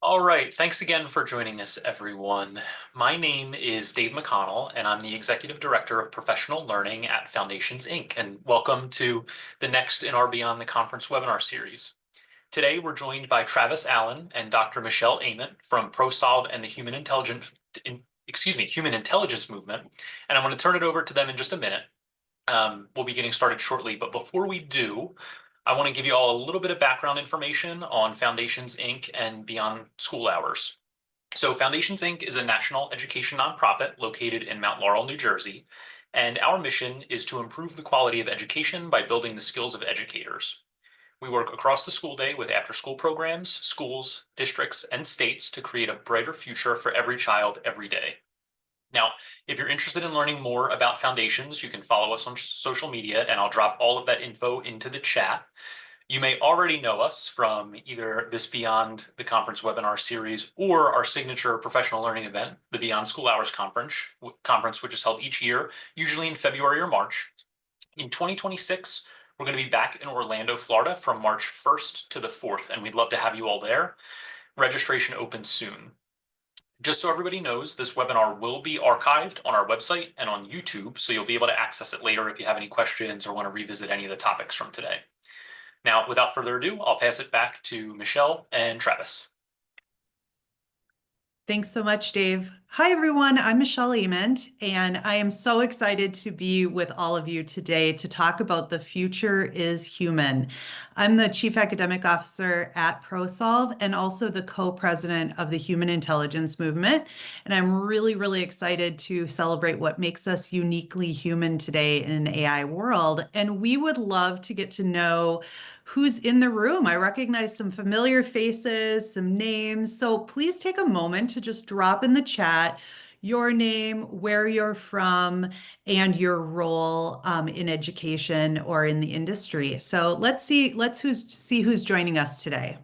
All right, thanks again for joining us, everyone. My name is Dave McConnell, and I'm the Executive Director of Professional Learning at Foundations, Inc., and welcome to the next in our Beyond the Conference webinar series. Today, we're joined by Travis Allen and Dr. Michelle Ament from ProSolve and the Human Intelligence Movement, and I'm going to turn it over to them in just a minute. We'll be getting started shortly, but before we do, I want to give you all a little bit of background information on Foundations, Inc. and Beyond School Hours. So Foundations, Inc. is a national education nonprofit located in Mount Laurel, New Jersey, and our mission is to improve the quality of education by building the skills of educators. We work across the school day with after-school programs, schools, districts, and states to create a brighter future for every child every day. Now, if you're interested in learning more about Foundations, you can follow us on social media, and I'll drop all of that info into the chat. You may already know us from either this Beyond the Conference webinar series or our signature professional learning event, the Beyond School Hours Conference, which is held each year, usually in February or March. In 2026, we're going to be back in Orlando, Florida from March 1st to the 4th, and we'd love to have you all there. Registration opens soon. Just so everybody knows, this webinar will be archived on our website and on YouTube, so you'll be able to access it later if you have any questions or want to revisit any of the topics from today. Now, without further ado, I'll pass it back to Michelle and Travis. Thanks so much, Dave. Hi, everyone. I'm Michelle Ament, and I am so excited to be with all of you today to talk about The Future is Human. I'm the Chief Academic Officer at ProSolve and also the co-president of the Human Intelligence Movement. And I'm really excited to celebrate what makes us uniquely human today in an AI world. And we would love to get to know who's in the room. I recognize some familiar faces, some names. So please take a moment to just drop in the chat your name, where you're from, and your role in education or in the industry. So let's see who's joining us today.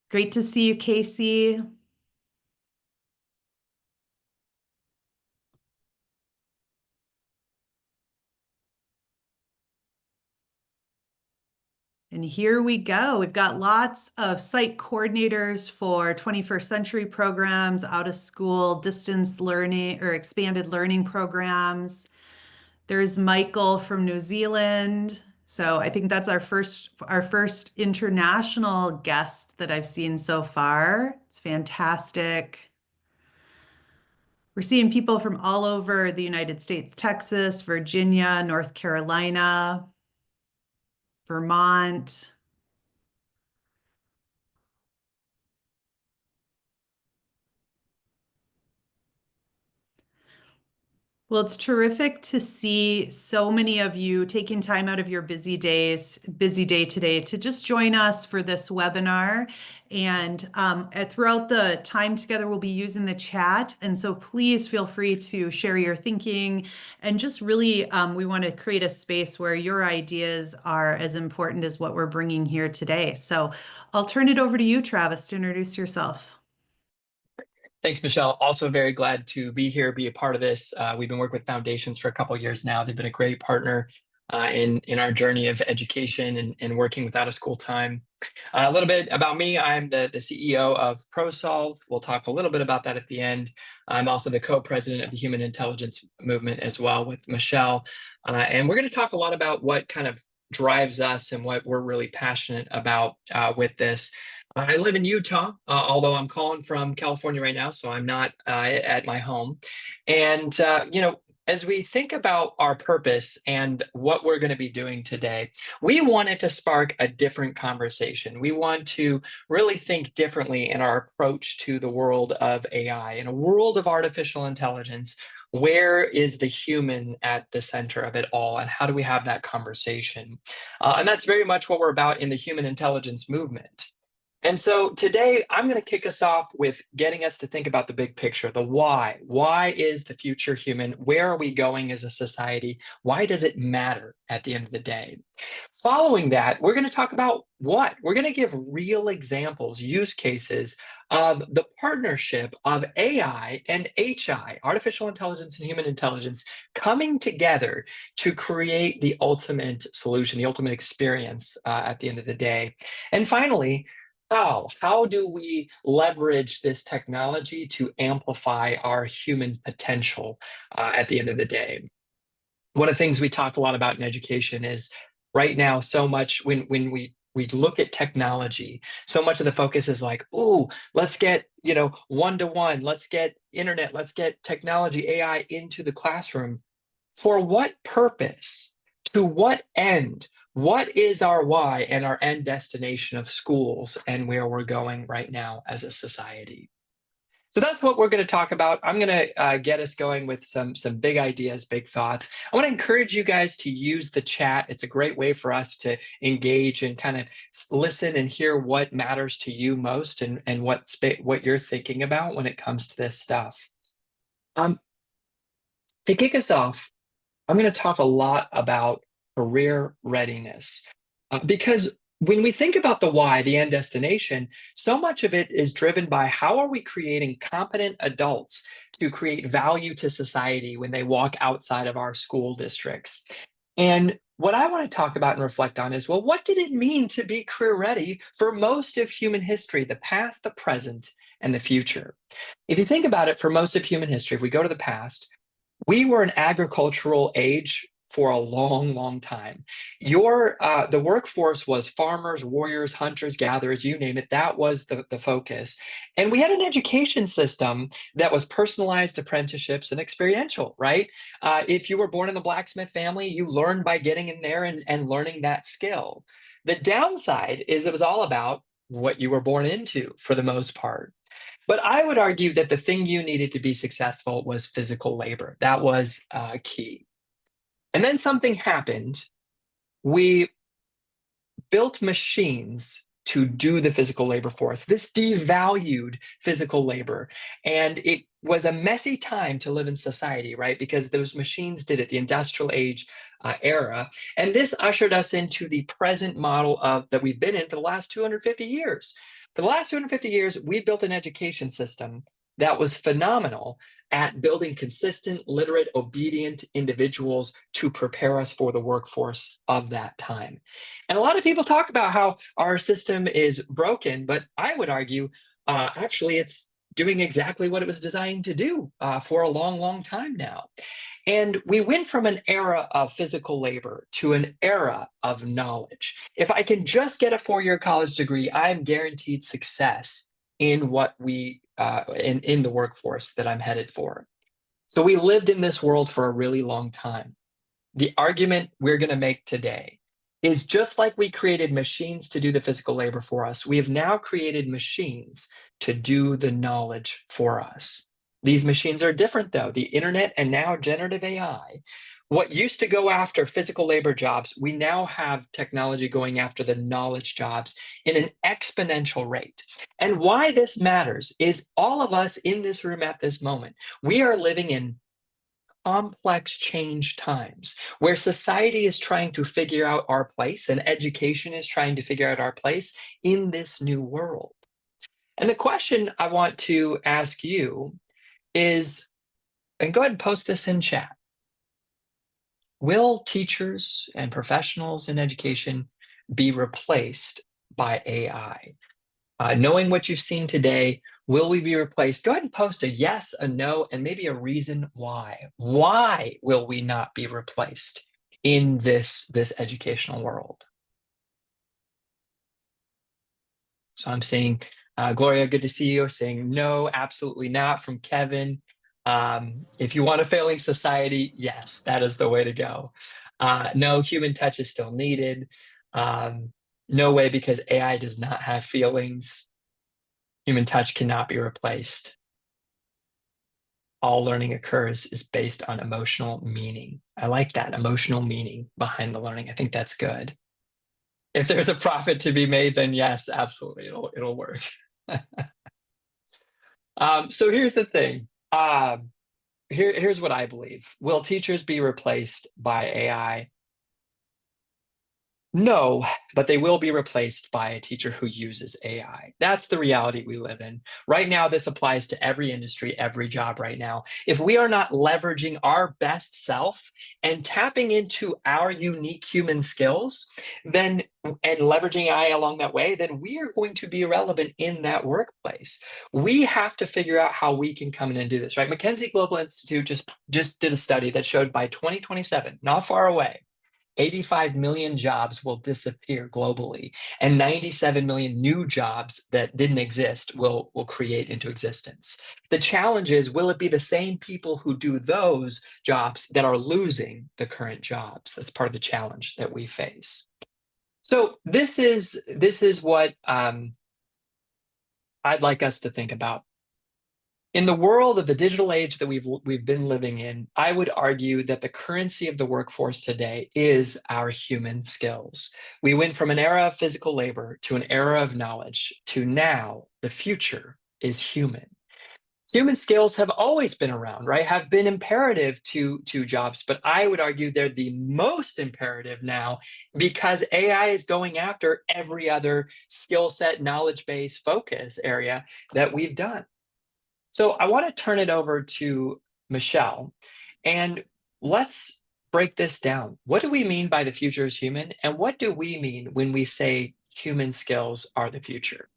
Great to see you, Casey. And here we go. We've got lots of site coordinators for 21st century programs, out of school, distance learning or expanded learning programs. There's Michael from New Zealand. So I think that's our first international guest that I've seen so far. It's fantastic. We're seeing people from all over the United States, Texas, Virginia, North Carolina, Vermont. Well, it's terrific to see so many of you taking time out of your busy day today to just join us for this webinar. And throughout the time together, we'll be using the chat. And so please feel free to share your thinking. And just really, we want to create a space where your ideas are as important as what we're bringing here today. So I'll turn it over to you, Travis, to introduce yourself. Thanks, Michelle. Also very glad to be here, be a part of this. We've been working with Foundations for a couple of years now. They've been a great partner in our journey of education and working with out of school time. A little bit about me. I'm the CEO of ProSolve. We'll talk a little bit about that at the end. I'm also the co-president of the Human Intelligence Movement as well with Michelle. And we're going to talk a lot about what kind of drives us and what we're really passionate about with this. I live in Utah, although I'm calling from California right now, so I'm not at my home. And, as we think about our purpose and what we're going to be doing today, we wanted to spark a different conversation. We want to really think differently in our approach to the world of AI. In a world of artificial intelligence, where is the human at the center of it all, and how do we have that conversation? And that's very much what we're about in the Human Intelligence Movement. And so today I'm going to kick us off with getting us to think about the big picture, the why. Why is the future human? Where are we going as a society? Why does it matter at the end of the day? Following that, we're going to talk about what? We're going to give real examples, use cases of the partnership of AI and HI, artificial intelligence and human intelligence, coming together to create the ultimate solution, the ultimate experience at the end of the day. And finally, how do we leverage this technology to amplify our human potential at the end of the day? One of the things we talk a lot about in education is right now, so much when we look at technology, so much of the focus is like, ooh, let's get, one-to-one, let's get internet, let's get technology, AI into the classroom. For what purpose? To what end? What is our why and our end destination of schools and where we're going right now as a society? So that's what we're going to talk about. I'm going to get us going with some big ideas, big thoughts. I want to encourage you guys to use the chat. It's a great way for us to engage and kind of listen and hear what matters to you most and what you're thinking about when it comes to this stuff. To kick us off, I'm going to talk a lot about career readiness because when we think about the why, the end destination, so much of it is driven by how are we creating competent adults to create value to society when they walk outside of our school districts. And what I want to talk about and reflect on is, well, what did it mean to be career ready for most of human history, the past, the present, and the future? If you think about it, for most of human history, if we go to the past, we were an agricultural age for a long, long time. The workforce was farmers, warriors, hunters, gatherers, you name it. That was the focus. And we had an education system that was personalized apprenticeships and experiential, right? If you were born in the blacksmith family, you learned by getting in there and learning that skill. The downside is it was all about what you were born into for the most part. But I would argue that the thing you needed to be successful was physical labor. That was key. And then something happened. We built machines to do the physical labor for us. This devalued physical labor. And it was a messy time to live in society, right? Because those machines did it, the industrial age era. And this ushered us into the present model that we've been in for the last 250 years. For the last 250 years, we built an education system that was phenomenal at building consistent, literate, obedient individuals to prepare us for the workforce of that time. And a lot of people talk about how our system is broken, but I would argue, actually, it's doing exactly what it was designed to do for a long, long time now. And we went from an era of physical labor to an era of knowledge. If I can just get a 4-year college degree, I'm guaranteed success in what in the workforce that I'm headed for. So we lived in this world for a really long time. The argument we're going to make today is just like we created machines to do the physical labor for us, we have now created machines to do the knowledge for us. These machines are different, though. The internet and now generative AI. What used to go after physical labor jobs, we now have technology going after the knowledge jobs in an exponential rate. And why this matters is all of us in this room at this moment, we are living in complex change times where society is trying to figure out our place and education is trying to figure out our place in this new world. And the question I want to ask you is, and go ahead and post this in chat. Will teachers and professionals in education be replaced by AI? Knowing what you've seen today, will we be replaced? Go ahead and post a yes, a no, and maybe a reason why. Why will we not be replaced in this educational world? So I'm saying, Gloria, good to see you. Saying no, absolutely not from Kevin. If you want a failing society, yes, that is the way to go. No, human touch is still needed. No way, because AI does not have feelings. Human touch cannot be replaced. All learning occurs is based on emotional meaning. I like that, emotional meaning behind the learning. I think that's good. If there's a profit to be made, then yes, absolutely, it'll work. So here's the thing. Here's what I believe. Will teachers be replaced by AI? No, but they will be replaced by a teacher who uses AI. That's the reality we live in. Right now, this applies to every industry, every job right now. If we are not leveraging our best self and tapping into our unique human skills, then and leveraging AI along that way, then we are going to be irrelevant in that workplace. We have to figure out how we can come in and do this, right? McKinsey Global Institute just did a study that showed by 2027, not far away, 85 million jobs will disappear globally, and 97 million new jobs that didn't exist will create into existence. The challenge is, will it be the same people who do those jobs that are losing the current jobs? That's part of the challenge that we face. So this is what I'd like us to think about. In the world of the digital age that we've been living in, I would argue that the currency of the workforce today is our human skills. We went from an era of physical labor to an era of knowledge to now the future is human. Human skills have always been around, right? Have been imperative to jobs, but I would argue they're the most imperative now because AI is going after every other skill set, knowledge base, focus area that we've done. So I want to turn it over to Michelle, and let's break this down. What do we mean by the future is human, and what do we mean when we say human skills are the future?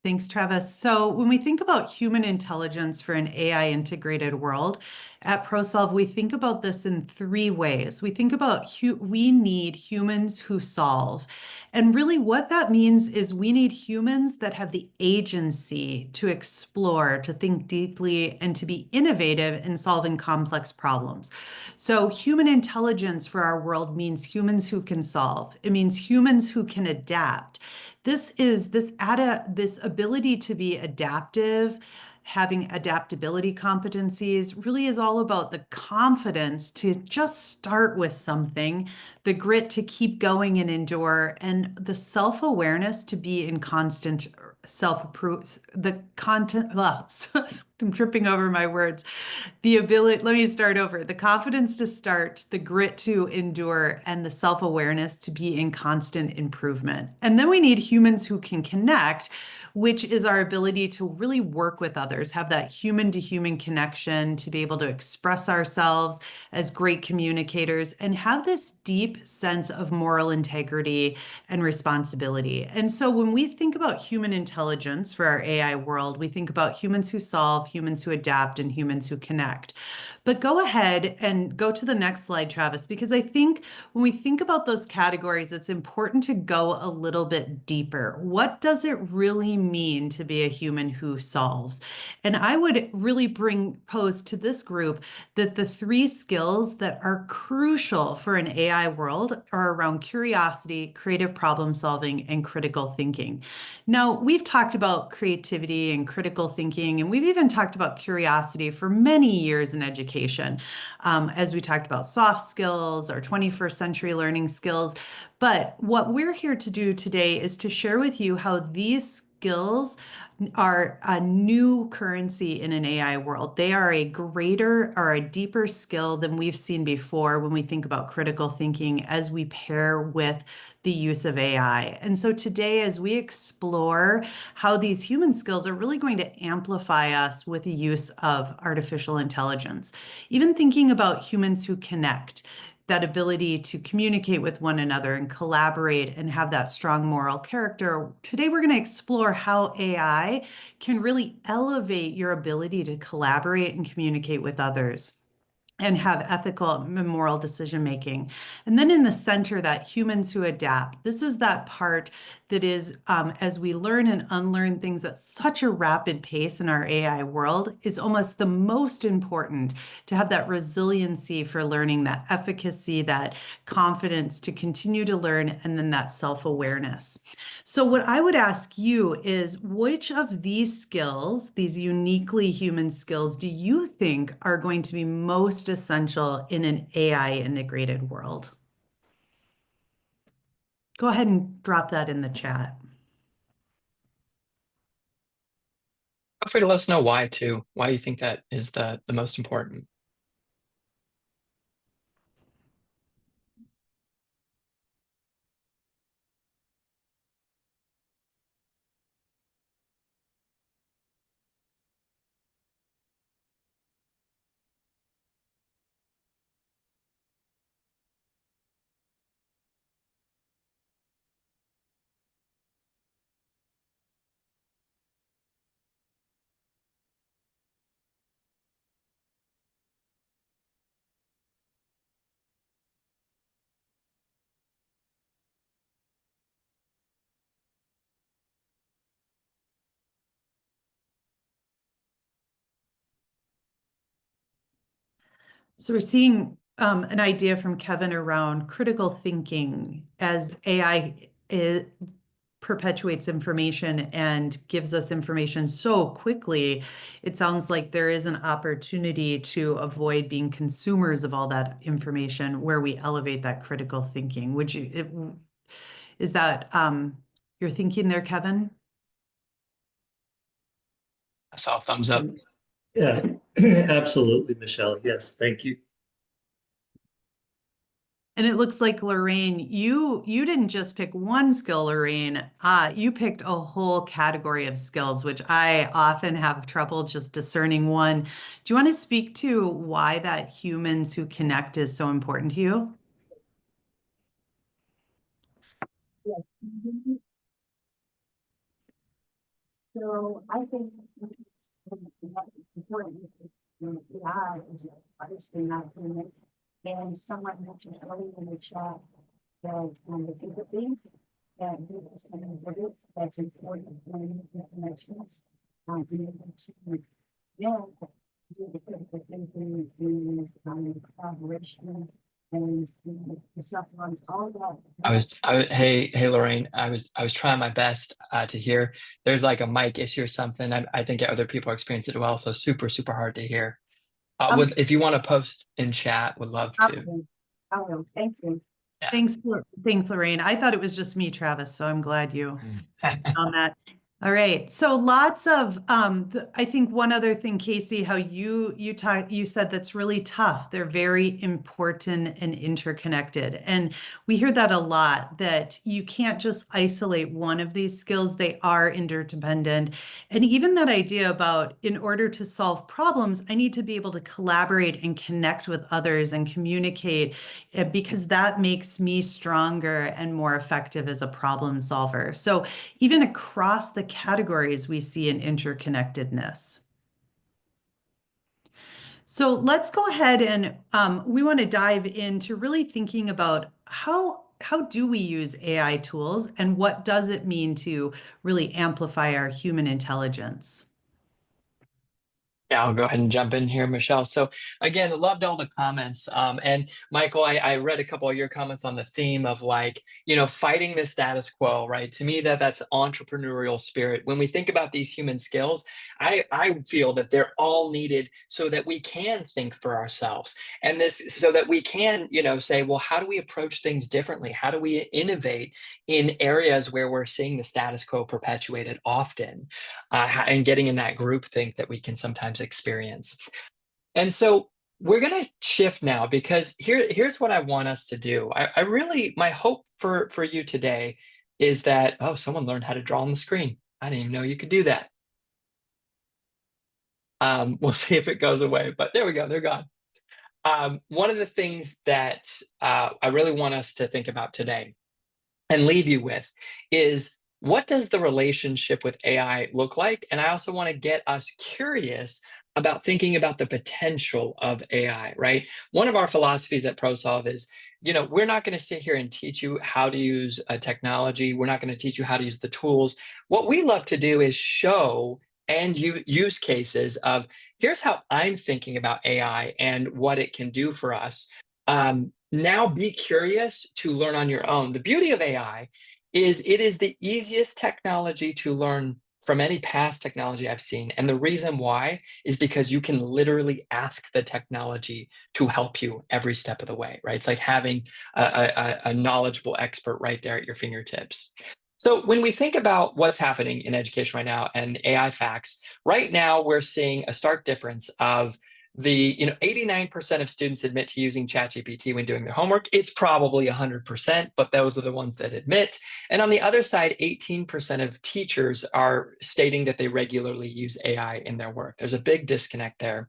Thanks, Travis. So when we think about human intelligence for an AI integrated world, at ProSolve, we think about this in three ways. We think about we need humans who solve. And really what that means is we need humans that have the agency to explore, to think deeply, and to be innovative in solving complex problems. So human intelligence for our world means humans who can solve. It means humans who can adapt. This ability to be adaptive, having adaptability competencies really is all about the confidence to just start with something, the grit to keep going and endure, and the self-awareness to be in constant self-approval, the content, well, I'm tripping over my words. The ability, let me start over. The confidence to start, the grit to endure, and the self-awareness to be in constant improvement. And then we need humans who can connect, which is our ability to really work with others, have that human to human connection, to be able to express ourselves as great communicators, and have this deep sense of moral integrity and responsibility. And so when we think about human intelligence for our AI world, we think about humans who solve, humans who adapt, and humans who connect. But go ahead and go to the next slide, Travis, because I think when we think about those categories, it's important to go a little bit deeper. What does it really mean to be a human who solves? And I would really pose to this group that the three skills that are crucial for an AI world are around curiosity, creative problem solving, and critical thinking. Now, we've talked about creativity and critical thinking, and we've even talked about curiosity for many years in education, as we talked about soft skills or 21st century learning skills. But what we're here to do today is to share with you how these skills are a new currency in an AI world. They are a greater or a deeper skill than we've seen before when we think about critical thinking as we pair with the use of AI. And so today, as we explore how these human skills are really going to amplify us with the use of artificial intelligence, even thinking about humans who connect, that ability to communicate with one another and collaborate and have that strong moral character. Today, we're going to explore how AI can really elevate your ability to collaborate and communicate with others and have ethical and moral decision making. And then in the center, that humans who adapt. This is that part that is, as we learn and unlearn things at such a rapid pace in our AI world, is almost the most important to have that resiliency for learning, that efficacy, that confidence to continue to learn, and then that self-awareness. So what I would ask you is, which of these skills, these uniquely human skills, do you think are going to be most essential in an AI integrated world? Go ahead and drop that in the chat. Feel free to let us know why too, why you think that is the most important. So we're seeing an idea from Kevin around critical thinking as perpetuates information and gives us information so quickly. It sounds like there is an opportunity to avoid being consumers of all that information where we elevate that critical thinking. Is that your thinking there, Kevin? I saw a thumbs up. Yeah, absolutely, Michelle. Yes, thank you. And it looks like Lorraine, you didn't just pick one skill, Lorraine. You picked a whole category of skills, which I often have trouble just discerning one. Do you want to speak to why that humans who connect is so important to you? Yes. So I think it's important. AI is obviously not human. And someone mentioned earlier in the chat that the empathy that he was going to exhibit, that's important when the connections. Being able to do the critical thinking, the collaboration, and the supplements, all that. Hey, Lorraine, I was trying my best to hear. There's like a mic issue or something. I think other people experience it as well. So super hard to hear. If you want to post in chat, would love to. I will. Thank you. Yeah. Thanks, Lorraine. I thought it was just me, Travis, so I'm glad you on that. All right. So lots of I think one other thing, Casey, how you said that's really tough. They're very important and interconnected. And we hear that a lot, that you can't just isolate one of these skills. They are interdependent. And even that idea about in order to solve problems, I need to be able to collaborate and connect with others and communicate because that makes me stronger and more effective as a problem solver. So even across the categories, we see an interconnectedness. So let's go ahead and we want to dive into really thinking about how do we use AI tools and what does it mean to really amplify our human intelligence? Yeah, I'll go ahead and jump in here, Michelle. So again, loved all the comments. And Michael, I read a couple of your comments on the theme of like, fighting the status quo, right? To me, that's entrepreneurial spirit. When we think about these human skills, I feel that they're all needed so that we can think for ourselves. And so that we can, say, well, how do we approach things differently? How do we innovate in areas where we're seeing the status quo perpetuated often? And getting in that group think that we can sometimes experience. And so we're going to shift now because here's what I want us to do. I really, my hope for you today is that, oh, someone learned how to draw on the screen. I didn't even know you could do that. We'll see if it goes away, but there we go, they're gone. One of the things that I really want us to think about today and leave you with is, what does the relationship with AI look like? And I also want to get us curious about thinking about the potential of AI, right? One of our philosophies at ProSolve is, we're not going to sit here and teach you how to use a technology. We're not going to teach you how to use the tools. What we love to do is show and use cases of, here's how I'm thinking about AI and what it can do for us. Now be curious to learn on your own. The beauty of AI is it is the easiest technology to learn from any past technology I've seen. And the reason why is because you can literally ask the technology to help you every step of the way, right? It's like having a knowledgeable expert right there at your fingertips. So when we think about what's happening in education right now and AI facts, right now we're seeing a stark difference of 89% of students admit to using ChatGPT when doing their homework. It's probably 100%, but those are the ones that admit. And on the other side, 18% of teachers are stating that they regularly use AI in their work. There's a big disconnect there.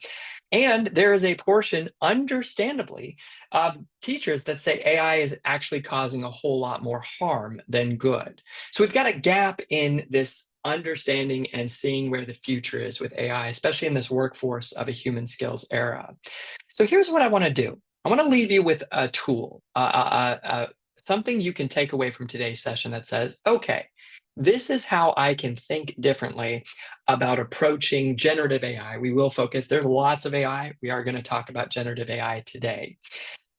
And there is a portion, understandably, of teachers that say AI is actually causing a whole lot more harm than good. So we've got a gap in this understanding and seeing where the future is with AI, especially in this workforce of a human skills era. So here's what I want to do. I want to leave you with a tool, something you can take away from today's session that says, okay, This is how I can think differently about approaching generative AI. We will focus, there's lots of AI. We are going to talk about generative AI today.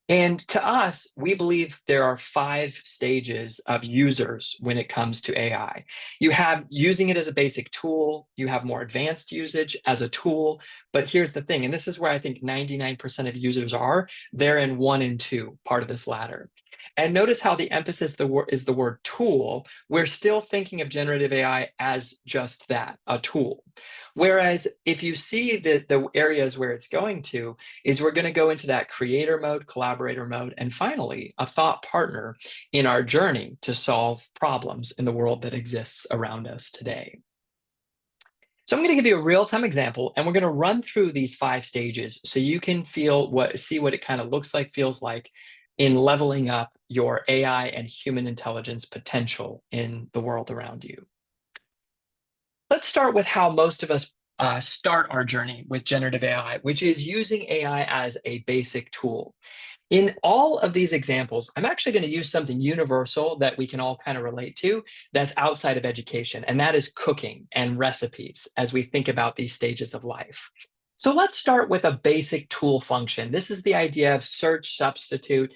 And to us, we believe there are 5 stages of users when it comes to AI. You have using it as a basic tool, you have more advanced usage as a tool, but here's the thing, and this is where I think 99% of users are, they're in 1 and 2, part of this ladder. And notice how the emphasis is the word tool. We're still thinking of generative AI as just that, a tool. Whereas if you see the areas where it's going to, is we're going to go into that creator mode, collaborator mode, and finally, a thought partner in our journey to solve problems in the world that exists around us today. So I'm going to give you a real-time example, and we're going to run through these 5 stages so you can see what it kind of looks like, feels like in leveling up your AI and human intelligence potential in the world around you. Let's start with how most of us start our journey with generative AI, which is using AI as a basic tool. In all of these examples, I'm actually going to use something universal that we can all kind of relate to that's outside of education, and that is cooking and recipes as we think about these stages of life. So let's start with a basic tool function. This is the idea of search substitute.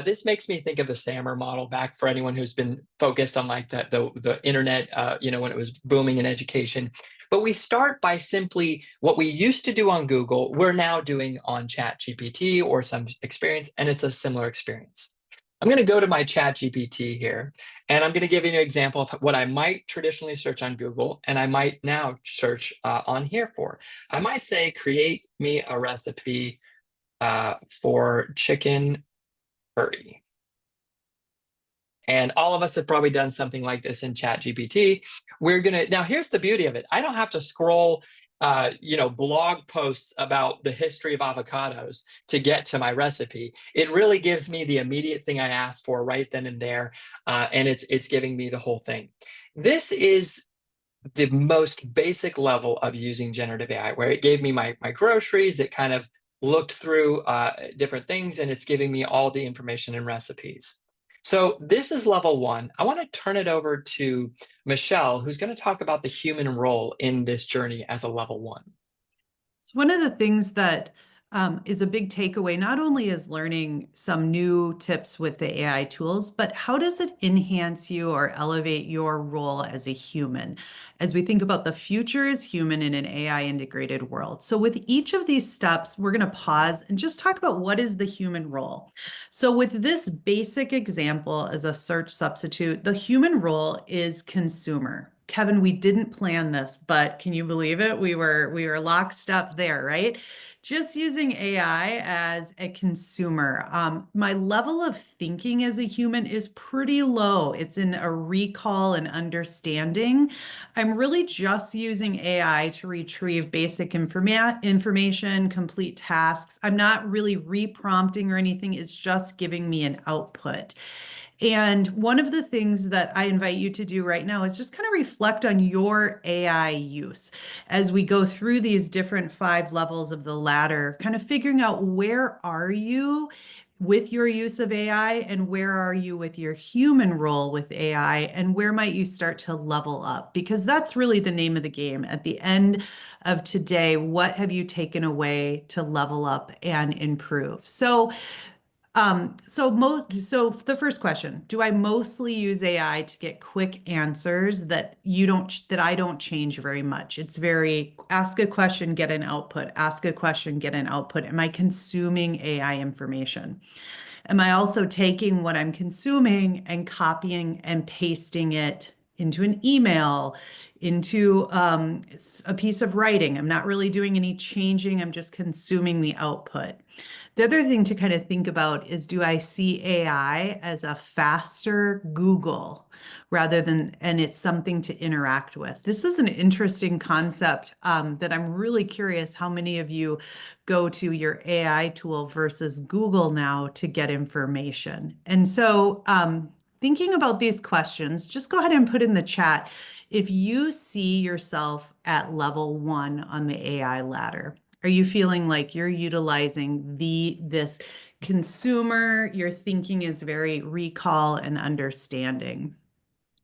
This makes me think of the SAMR model, back for anyone who's been focused on like the internet, when it was booming in education. But we start by simply what we used to do on Google, we're now doing on ChatGPT or some experience, and it's a similar experience. I'm going to go to my ChatGPT here, and I'm going to give you an example of what I might traditionally search on Google, and I might now search on here for. I might say, create me a recipe for chicken curry. And all of us have probably done something like this in ChatGPT. Now here's the beauty of it. I don't have to scroll blog posts about the history of avocados to get to my recipe. It really gives me the immediate thing I asked for right then and there, and it's giving me the whole thing. This is the most basic level of using generative AI, where it gave me my groceries, it kind of looked through different things, and it's giving me all the information and recipes. So this is level 1. I want to turn it over to Michelle, who's going to talk about the human role in this journey as a level 1. So one of the things that is a big takeaway, not only is learning some new tips with the AI tools, but how does it enhance you or elevate your role as a human as we think about the future as human in an AI integrated world. So with each of these steps, we're going to pause and just talk about what is the human role. So with this basic example as a search substitute, the human role is consumer. Kevin, we didn't plan this, but can you believe it? We were lockstep there, right? Just using AI as a consumer. My level of thinking as a human is pretty low. It's in a recall and understanding. I'm really just using AI to retrieve basic information, complete tasks. I'm not really reprompting or anything. It's just giving me an output. And one of the things that I invite you to do right now is just kind of reflect on your AI use as we go through these different 5 levels of the ladder, kind of figuring out where are you with your use of AI and where are you with your human role with AI and where might you start to level up? Because that's really the name of the game. At the end of today, what have you taken away to level up and improve? So the first question, do I mostly use AI to get quick answers that I don't change very much? It's very ask a question, get an output, ask a question, get an output. Am I consuming AI information? Am I also taking what I'm consuming and copying and pasting it into an email, into a piece of writing? I'm not really doing any changing. I'm just consuming the output. The other thing to kind of think about is, do I see AI as a faster Google and it's something to interact with? This is an interesting concept that I'm really curious how many of you go to your AI tool versus Google now to get information. And so thinking about these questions, just go ahead and put in the chat if you see yourself at level 1 on the AI ladder. Are you feeling like you're utilizing this consumer, your thinking is very recall and understanding?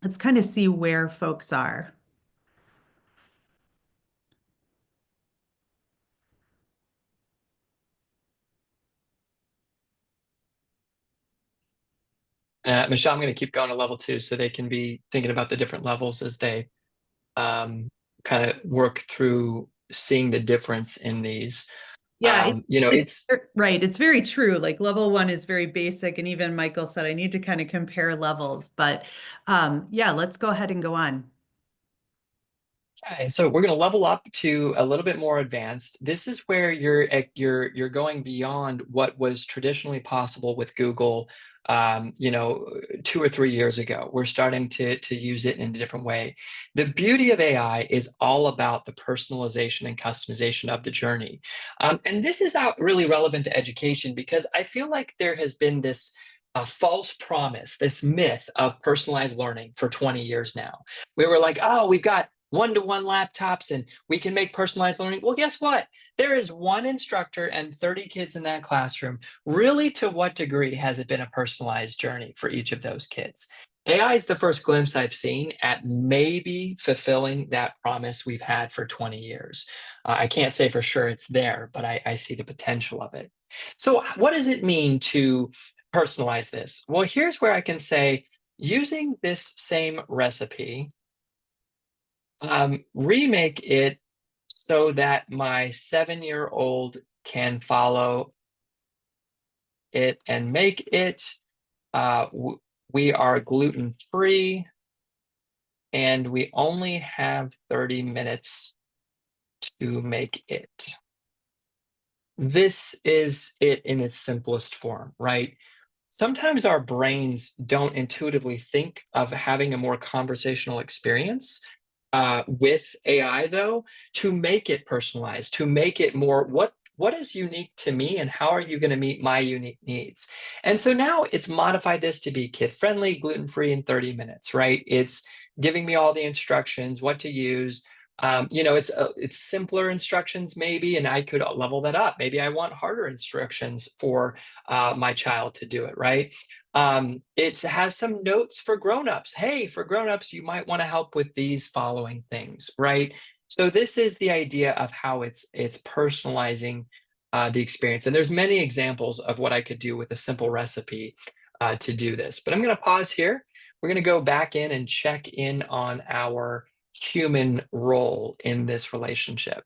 Let's kind of see where folks are. Michelle, I'm going to keep going to level 2 so they can be thinking about the different levels as they kind of work through seeing the difference in these. Yeah, You know, it's right. It's very true. Like level 1 is very basic. And even Michael said, I need to kind of compare levels. But yeah, let's go ahead and go on. okay, so we're going to level up to a little bit more advanced. This is where you're going beyond what was traditionally possible with Google. You know, 2 or 3 years ago, we're starting to use it in a different way. The beauty of AI is all about the personalization and customization of the journey, and this is not really relevant to education because I feel like there has been this false promise, this myth of personalized learning for 20 years now. We were like, oh, we've got one-to-one laptops and we can make personalized learning. Well, guess what? There is one instructor and 30 kids in that classroom. Really, to what degree has it been a personalized journey for each of those kids? AI is the first glimpse I've seen at maybe fulfilling that promise we've had for 20 years. I can't say for sure it's there, but I see the potential of it. So what does it mean to personalize this? Well, here's where I can say, using this same recipe, remake it so that my 7-year-old can follow it and make it. We are gluten free and we only have 30 minutes to make it. This is it in its simplest form, right? Sometimes our brains don't intuitively think of having a more conversational experience with AI, though, to make it personalized, to make it more what is unique to me and how are you going to meet my unique needs? And so now it's modified this to be kid friendly, gluten free in 30 minutes, right? It's giving me all the instructions, what to use. You know, it's simpler instructions maybe, and I could level that up. Maybe I want harder instructions for my child to do it, right? It has some notes for grown-ups. Hey, for grown-ups, you might want to help with these following things, right? So this is the idea of how it's personalizing the experience. And there's many examples of what I could do with a simple recipe to do this. But I'm going to pause here. We're going to go back in and check in on our human role in this relationship.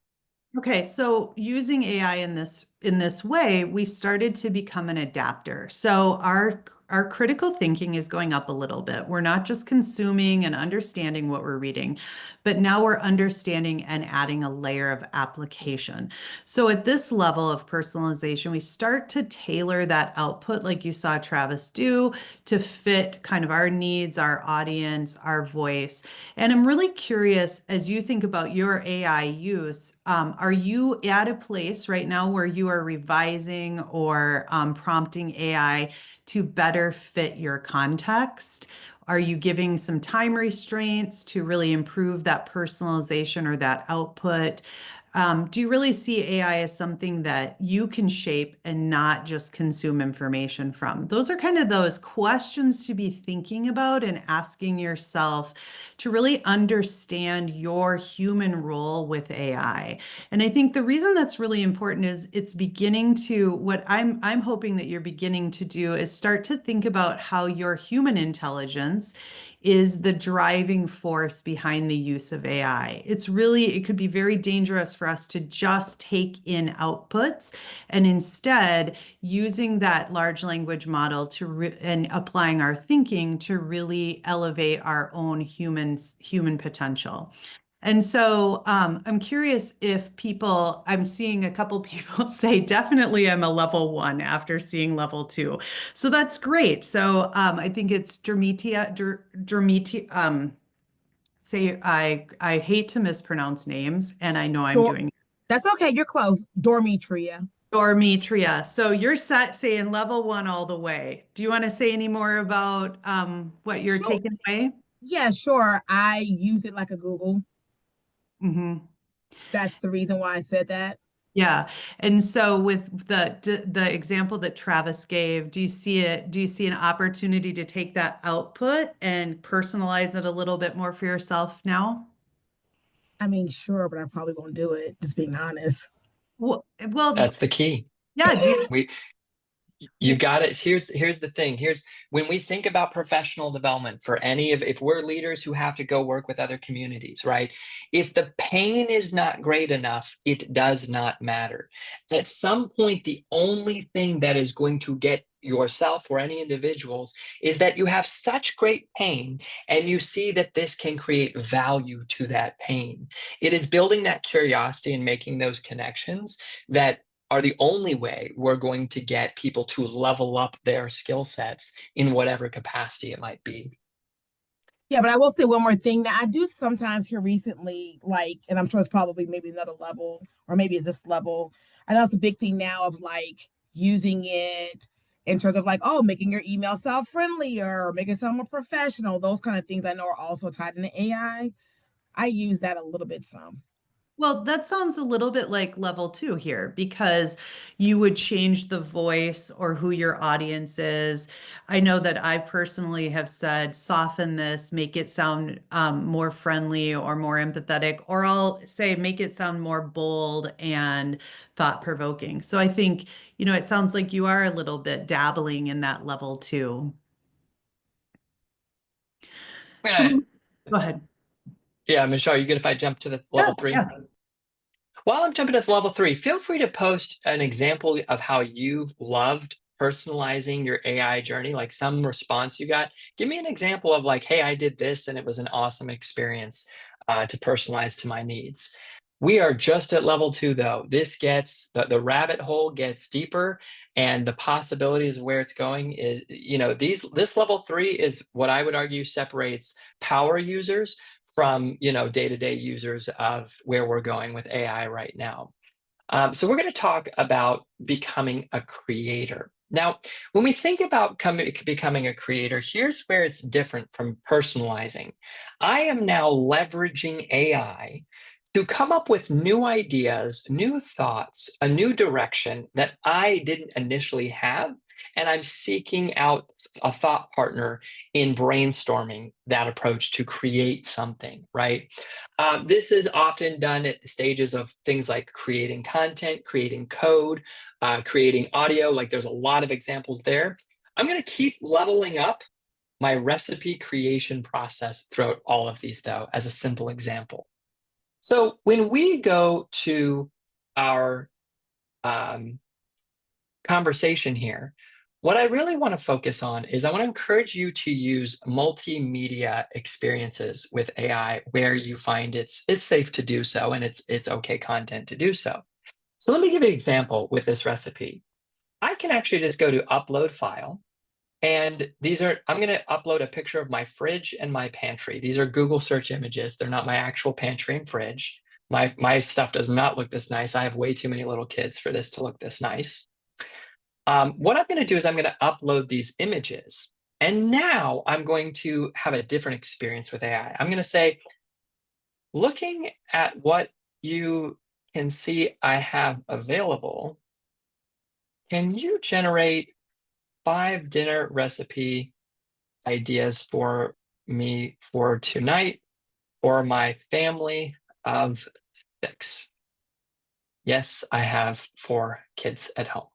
Okay, so using AI in this way, we started to become an adapter. So our critical thinking is going up a little bit. We're not just consuming and understanding what we're reading, but now we're understanding and adding a layer of application. So at this level of personalization, we start to tailor that output, like you saw Travis do, to fit kind of our needs, our audience, our voice. And I'm really curious, as you think about your AI use, are you at a place right now where you are revising or prompting AI to better fit your context? Are you giving some time restraints to really improve that personalization or that output? Do you really see AI as something that you can shape and not just consume information from? Those are kind of those questions to be thinking about and asking yourself to really understand your human role with AI. And I think the reason that's really important is it's beginning to, what I'm hoping that you're beginning to do is start to think about how your human intelligence is the driving force behind the use of AI. It could be very dangerous for us to just take in outputs and instead using that large language model and applying our thinking to really elevate our own human potential. And so I'm curious if I'm seeing a couple people say, definitely I'm a level 1 after seeing level 2. So that's great. So I think it's say I hate to mispronounce names and I know I'm Dor- doing That's okay. You're close. Dormitria. Dormitria. So you're saying level 1 all the way. Do you want to say any more about what you're Sure. taking away? Yeah, sure. I use it like a Google. Hmm. That's the reason why I said that. Yeah. And so with the example that Travis gave, do you see an opportunity to take that output and personalize it a little bit more for yourself now? I mean, sure, but I probably won't do it, just being honest. Well, That's the key. yeah, We You've got it. Here's the thing. Here's when we think about professional development for any of, if we're leaders who have to go work with other communities, right? If the pain is not great enough, it does not matter. At some point, the only thing that is going to get yourself or any individuals is that you have such great pain and you see that this can create value to that pain. It is building that curiosity and making those connections that are the only way we're going to get people to level up their skill sets in whatever capacity it might be. Yeah, but I will say one more thing that I do sometimes hear recently, like, and I'm sure it's probably maybe another level, or maybe it's this level. I know it's a big thing now of like using it in terms of like, oh, making your email sound friendlier or making it sound more professional. Those kind of things I know are also tied into AI. I use that a little bit some. well, that sounds a little bit like level two here because you would change the voice or who your audience is. I know that I personally have said, soften this, make it sound more friendly or more empathetic, or I'll say, make it sound more bold and thought-provoking. So I think, it sounds like you are a little bit dabbling in that level too. Yeah, So go ahead. yeah, Michelle, are you good if I jump to the Yeah, level three? yeah. While I'm jumping to level three, feel free to post an example of how you've loved personalizing your AI journey, like some response you got. Give me an example of like, hey, I did this and it was an awesome experience to personalize to my needs. We are just at level two, though. This gets the rabbit hole gets deeper, and the possibilities of where it's going is, this level three is what I would argue separates power users from day-to-day users of where we're going with AI right now. So we're going to talk about becoming a creator. Now, when we think about becoming a creator, here's where it's different from personalizing. I am now leveraging AI to come up with new ideas, new thoughts, a new direction that I didn't initially have. And I'm seeking out a thought partner in brainstorming that approach to create something, right? This is often done at the stages of things like creating content, creating code, creating audio. Like there's a lot of examples there. I'm going to keep leveling up my recipe creation process throughout all of these, though, as a simple example. So when we go to our conversation here, what I really want to focus on is I want to encourage you to use multimedia experiences with AI where you find it's safe to do so and it's okay content to do so. So let me give you an example with this recipe. I can actually just go to upload file, and I'm going to upload a picture of my fridge and my pantry. These are Google search images. They're not my actual pantry and fridge. My stuff does not look this nice. I have way too many little kids for this to look this nice. What I'm going to do is I'm going to upload these images. And now I'm going to have a different experience with AI. I'm going to say, looking at what you can see I have available, can you generate 5 dinner recipe ideas for me for tonight or my family of 6? Yes, I have 4 kids at home,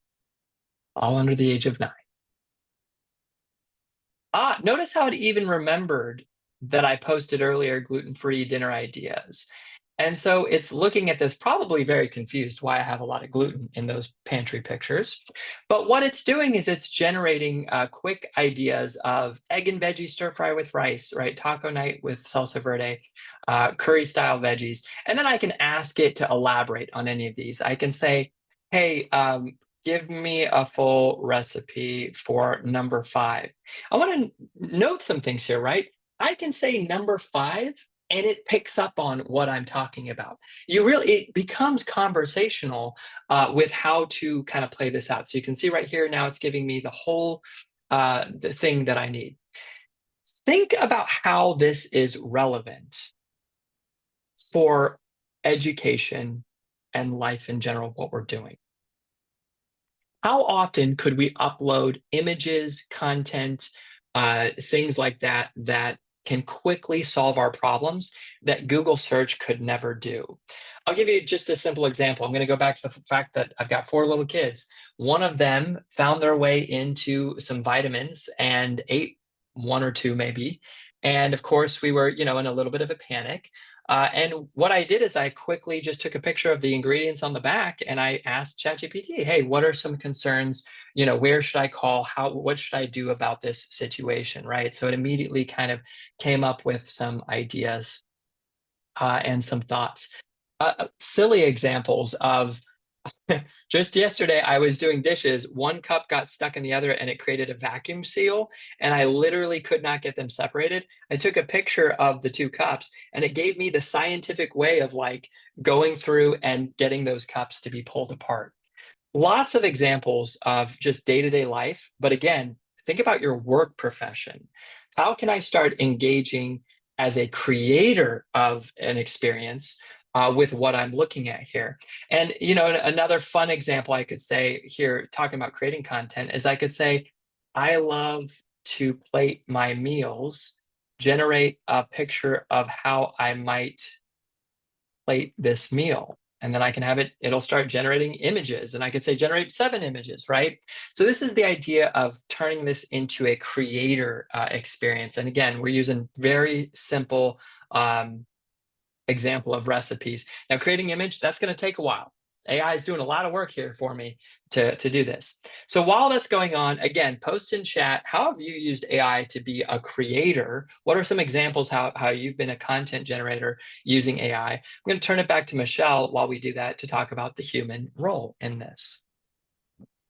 all under the age of 9. Notice how it even remembered that I posted earlier gluten-free dinner ideas. And so it's looking at this probably very confused why I have a lot of gluten in those pantry pictures. But what it's doing is it's generating quick ideas of egg and veggie stir fry with rice, right? Taco night with salsa verde, curry style veggies. And then I can ask it to elaborate on any of these. I can say, hey, give me a full recipe for number 5. I want to note some things here, right? I can say number 5 and it picks up on what I'm talking about. It becomes conversational with how to kind of play this out. So you can see right here now it's giving me the whole the thing that I need. Think about how this is relevant for education and life in general, what we're doing. How often could we upload images, content, things like that, that can quickly solve our problems that Google search could never do? I'll give you just a simple example. I'm going to go back to the fact that I've got 4 little kids. One of them found their way into some vitamins and ate 1 or 2 maybe. And of course, we were, in a little bit of a panic. And what I did is I quickly just took a picture of the ingredients on the back and I asked ChatGPT, hey, what are some concerns? Where should I call? What should I do about this situation? Right. So it immediately kind of came up with some ideas and some thoughts. Silly examples of just yesterday, I was doing dishes. 1 cup got stuck in the other and it created a vacuum seal, and I literally could not get them separated. I took a picture of the 2 cups and it gave me the scientific way of like going through and getting those cups to be pulled apart. Lots of examples of just day-to-day life. But again, think about your work profession. How can I start engaging as a creator of an experience with what I'm looking at here? And another fun example I could say here, talking about creating content, is I could say, I love to plate my meals, generate a picture of how I might plate this meal. And then I can have it'll start generating images, and I could say generate 7 images, right? So this is the idea of turning this into a creator experience. And again, we're using very simple example of recipes. Now, creating image, that's going to take a while. AI is doing a lot of work here for me to do this. So while that's going on, again, post in chat, how have you used AI to be a creator? What are some examples how you've been a content generator using AI? I'm going to turn it back to Michelle while we do that to talk about the human role in this.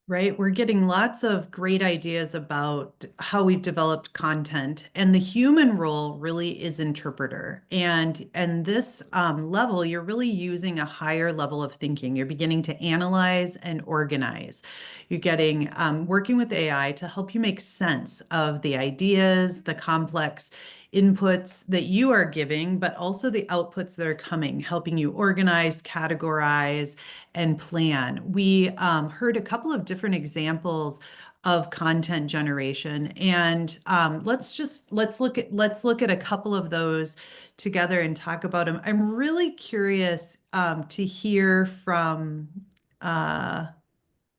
Right. We're getting lots of great ideas about how we've developed content, and the human role really is interpreter. And this level, you're really using a higher level of thinking. You're beginning to analyze and organize. You're getting working with AI to help you make sense of the ideas, the complex inputs that you are giving, but also the outputs that are coming, helping you organize, categorize, and plan. We heard a couple of different examples of content generation, and let's look at a couple of those together and talk about them. I'm really curious to hear from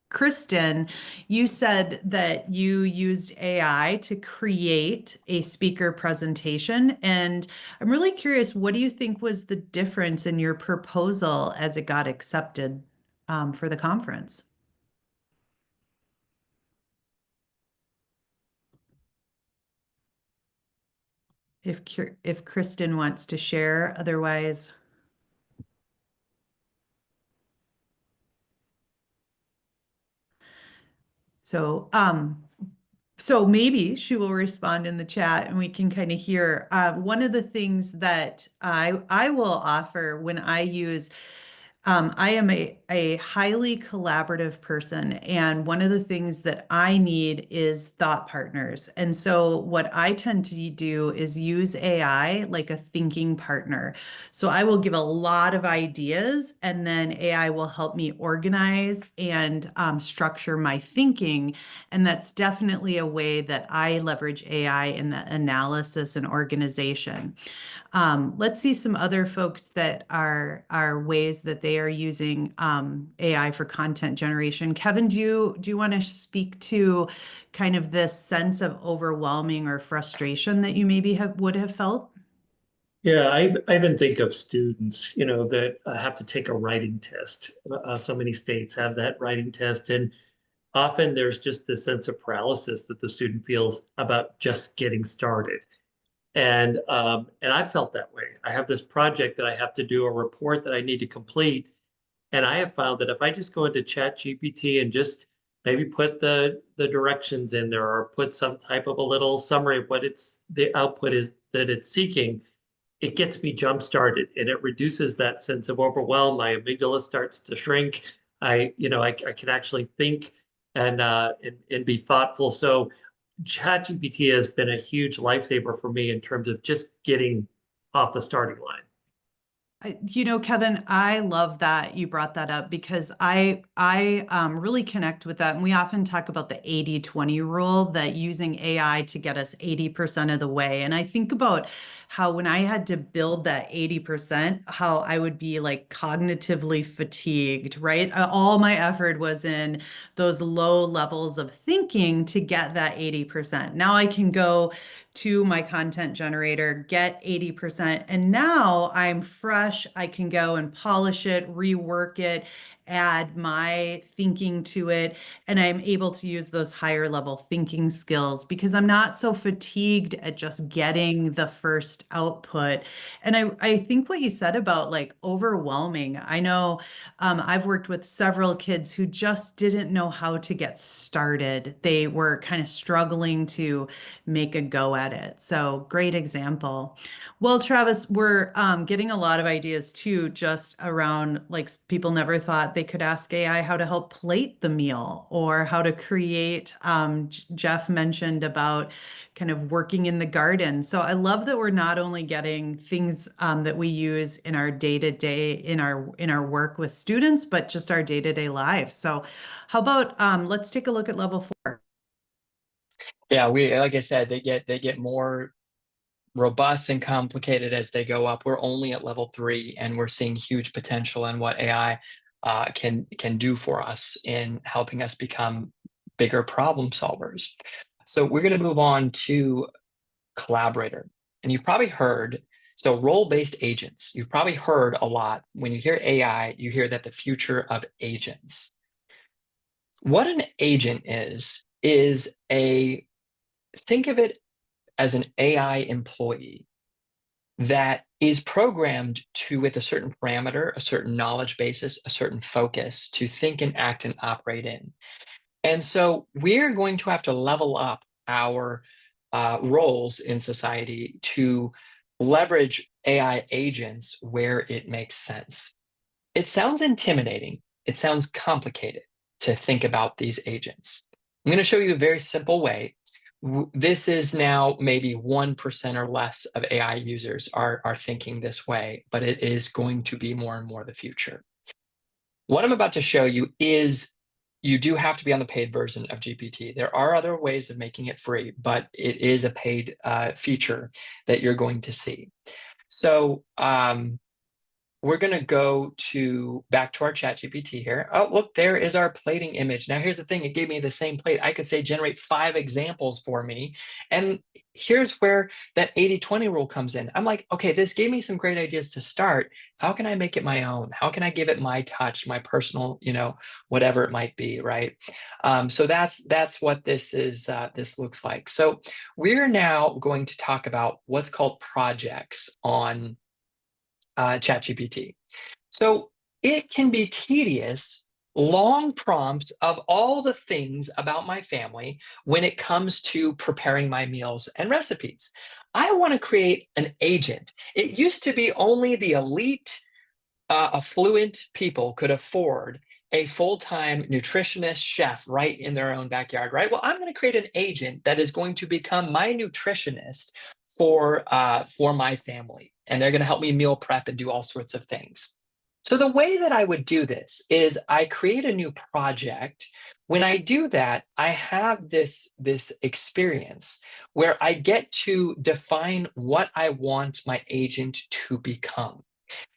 Kristen. You said that you used AI to create a speaker presentation, and I'm really curious, what do you think was the difference in your proposal as it got accepted for the conference? If Kristen wants to share, otherwise. So maybe she will respond in the chat and we can kind of hear. One of the things that I will offer when I use, I am a highly collaborative person, and one of the things that I need is thought partners. And so what I tend to do is use AI like a thinking partner. So I will give a lot of ideas, and then AI will help me organize and structure my thinking. And that's definitely a way that I leverage AI in the analysis and organization. Let's see some other folks that are ways that they are using AI for content generation. Kevin, do you want to speak to kind of this sense of overwhelming or frustration that you maybe would have felt? Yeah, I even think of students, that have to take a writing test. So many states have that writing test, and often there's just this sense of paralysis that the student feels about just getting started. And I felt that way. I have this project that I have to do, a report that I need to complete, and I have found that if I just go into ChatGPT and just maybe put the directions in there, or put some type of a little summary of what the output is that it's seeking, it gets me jump started, and it reduces that sense of overwhelm. My amygdala starts to shrink. I can actually think and be thoughtful. So ChatGPT has been a huge lifesaver for me in terms of just getting off the starting line. Kevin, I love that you brought that up because I really connect with that. And we often talk about the 80-20 rule, that using AI to get us 80% of the way. And I think about how when I had to build that 80%, how I would be like cognitively fatigued, right? All my effort was in those low levels of thinking to get that 80%. Now I can go to my content generator, get 80%. And now I'm fresh. I can go and polish it, rework it, add my thinking to it. And I'm able to use those higher level thinking skills because I'm not so fatigued at just getting the first output. And I think what you said about like overwhelming, I know I've worked with several kids who just didn't know how to get started. They were kind of struggling to make a go at it. So great example. Well, Travis, we're getting a lot of ideas too, just around like people never thought they could ask AI how to help plate the meal or how to create. Jeff mentioned about kind of working in the garden. So I love that we're not only getting things that we use in our day-to-day in our work with students, but just our day-to-day lives. So how about let's take a look at level 4. Yeah, we like I said, they get more robust and complicated as they go up. We're only at level 3, and we're seeing huge potential in what AI can do for us in helping us become bigger problem solvers. So we're going to move on to collaborator, and you've probably heard. So role-based agents, you've probably heard a lot. When you hear AI, you hear that the future of agents. What an agent is think of it as an AI employee that is programmed to, with a certain parameter, a certain knowledge basis, a certain focus, to think and act and operate in. And so we're going to have to level up our roles in society to leverage AI agents where it makes sense. It sounds intimidating. It sounds complicated to think about these agents. I'm going to show you a very simple way. This is now maybe 1% or less of AI users are thinking this way, but it is going to be more and more the future. What I'm about to show you is you do have to be on the paid version of GPT. There are other ways of making it free, but it is a paid feature that you're going to see. So we're going to go back to our chat GPT here. Oh, look, there is our plating image. Now, here's the thing. It gave me the same plate. I could say generate 5 examples for me. And here's where that 80-20 rule comes in. I'm like, okay, this gave me some great ideas to start. How can I make it my own? How can I give it my touch, my personal, whatever it might be, right? So that's what this is. This looks like. So we're now going to talk about what's called projects on ChatGPT. So it can be tedious, long prompts of all the things about my family when it comes to preparing my meals and recipes. I want to create an agent. It used to be only the elite, affluent people could afford a full-time nutritionist chef right in their own backyard, right? Well, I'm going to create an agent that is going to become my nutritionist for my family, and they're going to help me meal prep and do all sorts of things. So the way that I would do this is I create a new project. When I do that, I have this experience where I get to define what I want my agent to become.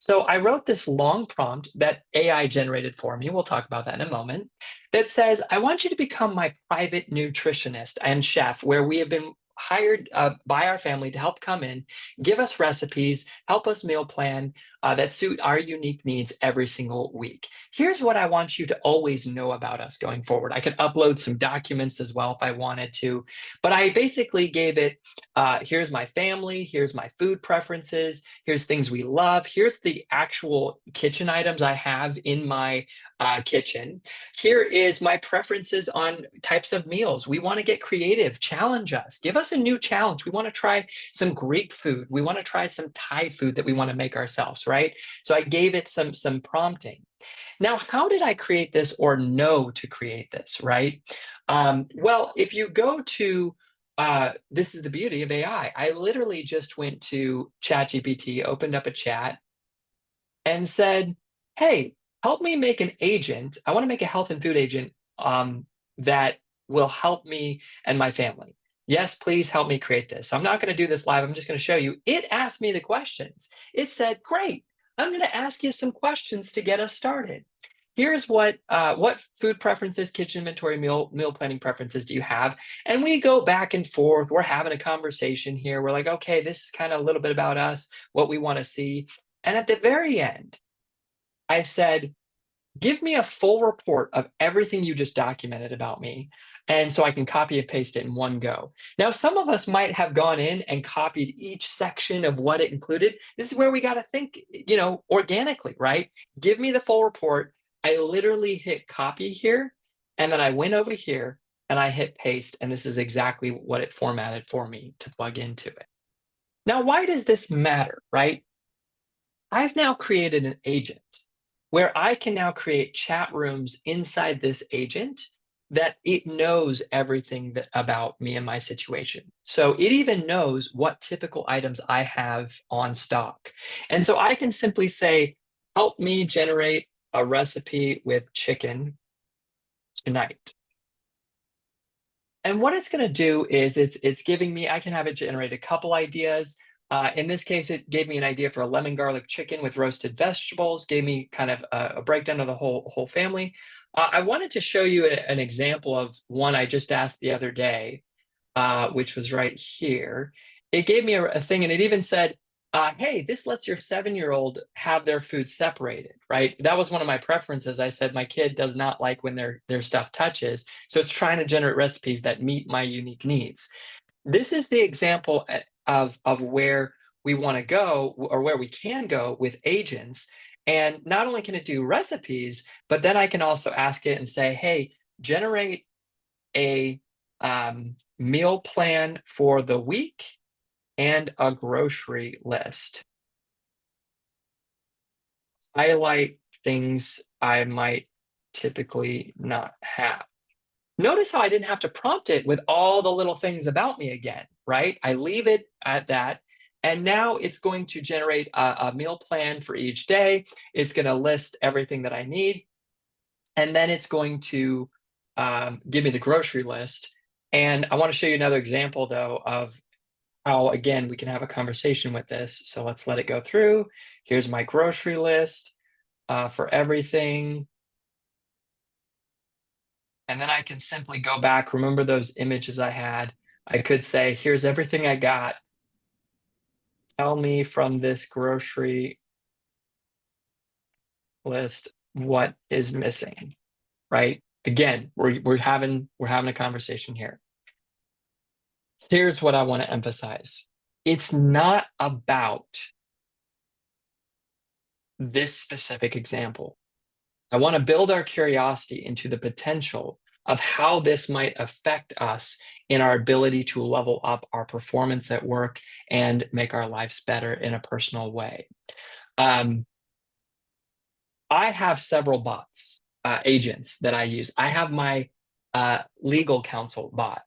So I wrote this long prompt that AI generated for me. We'll talk about that in a moment. That says, I want you to become my private nutritionist and chef, where we have been hired by our family to help come in, give us recipes, help us meal plan that suit our unique needs every single week. Here's what I want you to always know about us going forward. I could upload some documents as well if I wanted to, but I basically gave it, here's my family, here's my food preferences, here's things we love, here's the actual kitchen items I have in my kitchen. Here is my preferences on types of meals. We want to get creative, challenge us, give us a new challenge. We want to try some Greek food. We want to try some Thai food that we want to make ourselves, right? So I gave it some prompting. Now, how did I create this or know to create this, right? Well, if you go to, this is the beauty of AI. I literally just went to ChatGPT, opened up a chat, and said, hey, help me make an agent. I want to make a health and food agent that will help me and my family. Yes, please help me create this. So I'm not going to do this live. I'm just going to show you. It asked me the questions. It said, great, I'm going to ask you some questions to get us started. Here's what food preferences, kitchen inventory, meal planning preferences do you have? And we go back and forth. We're having a conversation here. We're like, okay, this is kind of a little bit about us, what we want to see. And at the very end, I said, give me a full report of everything you just documented about me. And so I can copy and paste it in one go. Now, some of us might have gone in and copied each section of what it included. This is where we got to think, organically, right? Give me the full report. I literally hit copy here, and then I went over here and I hit paste. And this is exactly what it formatted for me to plug into it. Now, why does this matter, right? I've now created an agent where I can now create chat rooms inside this agent that it knows everything about me and my situation. So it even knows what typical items I have on stock. And so I can simply say, help me generate a recipe with chicken tonight. And what it's going to do is it's giving me, I can have it generate a couple ideas. In this case, it gave me an idea for a lemon garlic chicken with roasted vegetables, gave me kind of a breakdown of the whole family. I wanted to show you an example of one I just asked the other day, which was right here. It gave me a thing, and it even said, hey, this lets your 7-year-old have their food separated, right? That was one of my preferences. I said, my kid does not like when their stuff touches. So it's trying to generate recipes that meet my unique needs. This is the example of where we want to go, or where we can go with agents. And not only can it do recipes, but then I can also ask it and say, hey, generate a meal plan for the week and a grocery list. Highlight things I might typically not have. Notice how I didn't have to prompt it with all the little things about me again, right? I leave it at that. And now it's going to generate a meal plan for each day. It's going to list everything that I need. And then it's going to give me the grocery list. And I want to show you another example, though, of how, again, we can have a conversation with this. So let's let it go through. Here's my grocery list for everything. And then I can simply go back, remember those images I had. I could say, here's everything I got. Tell me from this grocery list what is missing, right? Again, we're having a conversation here. Here's what I want to emphasize. It's not about this specific example. I want to build our curiosity into the potential of how this might affect us in our ability to level up our performance at work and make our lives better in a personal way. I have several bots, agents that I use. I have my legal counsel bot.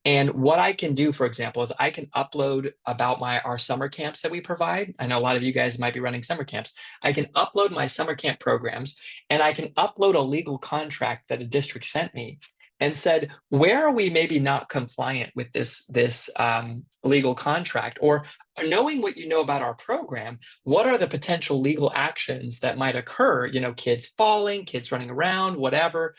And what I can do, for example, is I can upload about our summer camps that we provide. I know a lot of you guys might be running summer camps. I can upload my summer camp programs, and I can upload a legal contract that a district sent me and said, where are we maybe not compliant with this legal contract? Or knowing what you know about our program, what are the potential legal actions that might occur? Kids falling, kids running around, whatever.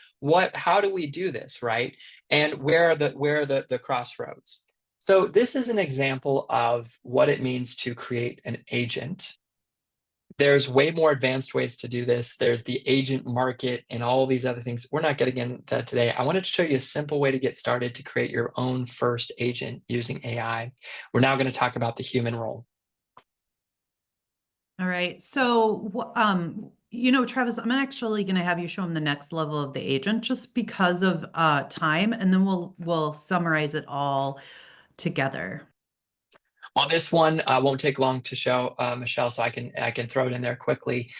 How do we do this, right? And where are the crossroads? So this is an example of what it means to create an agent. There's way more advanced ways to do this. There's the agent market and all these other things. We're not getting into that today. I wanted to show you a simple way to get started to create your own first agent using AI. We're now going to talk about the human role. All right. So, Travis, I'm actually going to have you show them the next level of the agent just because of time, and then we'll summarize it all together. Well, this one won't take long to show, Michelle, so I can throw it in there quickly.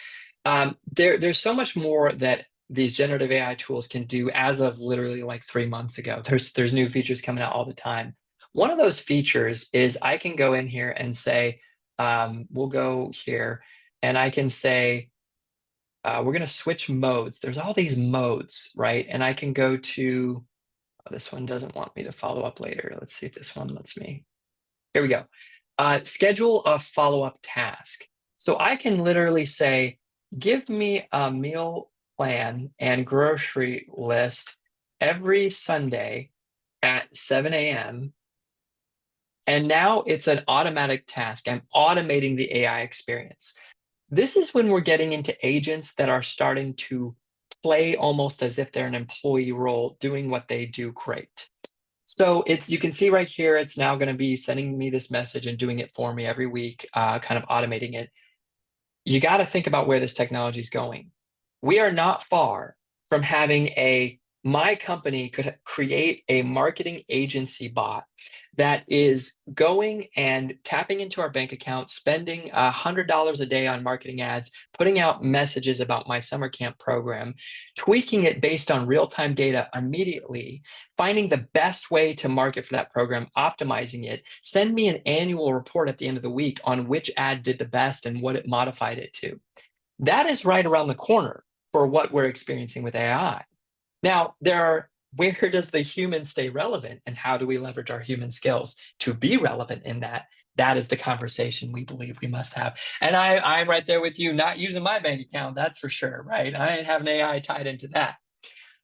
There's so much more that these generative AI tools can do as of literally like 3 months ago. There's new features coming out all the time. One of those features is I can go in here and say, we'll go here, and I can say, we're going to switch modes. There's all these modes, right? And I can go to, oh, this one doesn't want me to follow up later. Let's see if this one lets me. Here we go. Schedule a follow-up task. So I can literally say, give me a meal plan and grocery list every Sunday at 7 a.m. And now it's an automatic task. I'm automating the AI experience. This is when we're getting into agents that are starting to play almost as if they're an employee role, doing what they do great. So you can see right here, it's now going to be sending me this message and doing it for me every week, kind of automating it. You got to think about where this technology is going. We are not far from having my company could create a marketing agency bot that is going and tapping into our bank account, spending $100 a day on marketing ads, putting out messages about my summer camp program, tweaking it based on real-time data immediately, finding the best way to market for that program, optimizing it, send me an annual report at the end of the week on which ad did the best and what it modified it to. That is right around the corner for what we're experiencing with AI. Now, where does the human stay relevant, and how do we leverage our human skills to be relevant in that? That is the conversation we believe we must have. And I'm right there with you, not using my bank account, that's for sure, right? I ain't having AI tied into that.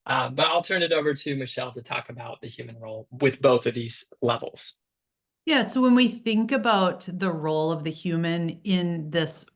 But I'll turn it over to Michelle to talk about the human role with both of these levels. Yeah, so when we think about the role of the human in this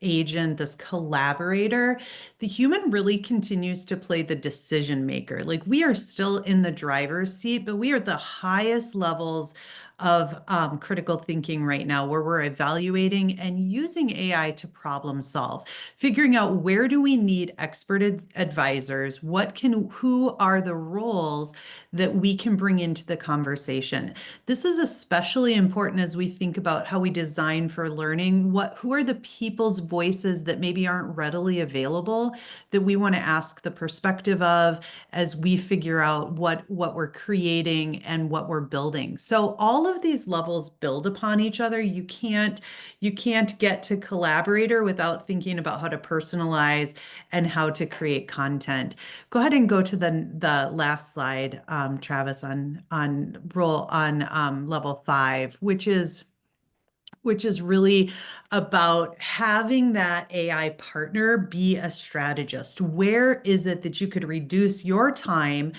agent, this collaborator, the human really continues to play the decision maker. Like, we are still in the driver's seat, but we are at the highest levels of critical thinking right now, where we're evaluating and using AI to problem solve, figuring out where do we need expert advisors, who are the roles that we can bring into the conversation. This is especially important as we think about how we design for learning. Who are the people's voices that maybe aren't readily available that we want to ask the perspective of as we figure out what we're creating and what we're building. So all of these levels build upon each other. You can't get to collaborator without thinking about how to personalize and how to create content. Go ahead and go to the last slide, Travis, on level 5, which is really about having that AI partner be a strategist. Where is it that you could reduce your time,